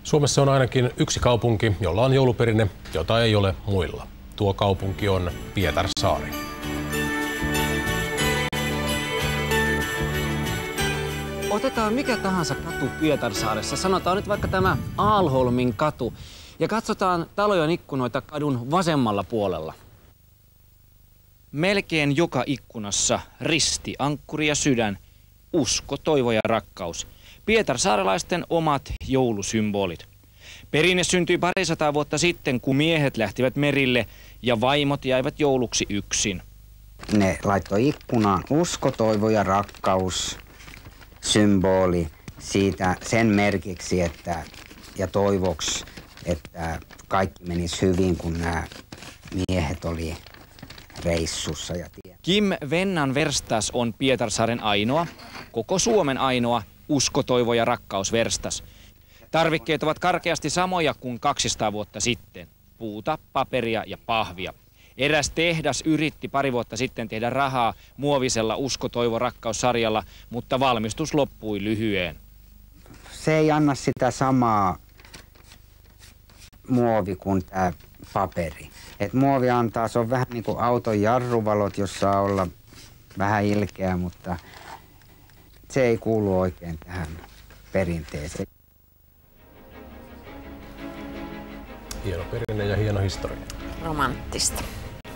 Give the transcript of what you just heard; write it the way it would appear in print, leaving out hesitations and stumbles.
Suomessa on ainakin yksi kaupunki, jolla on jouluperinne, jota ei ole muilla. Tuo kaupunki on Pietarsaari. Otetaan mikä tahansa katu Pietarsaaressa, sanotaan nyt vaikka tämä Alholmin katu, ja katsotaan talojen ikkunoita kadun vasemmalla puolella. Melkein joka ikkunassa risti, ankkuri ja sydän, usko, toivo ja rakkaus. Pietarsaarelaisten omat joulusymbolit. Perinne syntyi parisataa vuotta sitten, kun miehet lähtivät merille ja vaimot jäivät jouluksi yksin. Ne laittoi ikkunaan usko, toivo ja rakkaus symboli siitä sen merkiksi ja toivoksi, että kaikki menisi hyvin, kun nämä miehet oli reissussa. Kim Vennan verstas on Pietarsaaren ainoa, koko Suomen ainoa usko, toivo ja rakkaus verstas. Tarvikkeet ovat karkeasti samoja kuin 200 vuotta sitten. Puuta, paperia ja pahvia. Eräs tehdas yritti pari vuotta sitten tehdä rahaa muovisella usko, toivo, rakkaus-sarjalla, mutta valmistus loppui lyhyeen. Se ei anna sitä samaa muovi kuin tämä paperi. Et muovi antaa, se on vähän niin kuin auton jarruvalot, jos saa olla vähän ilkeä, mutta se ei kuulu oikein tähän perinteeseen. Hieno perinne ja hieno historia. Romanttista.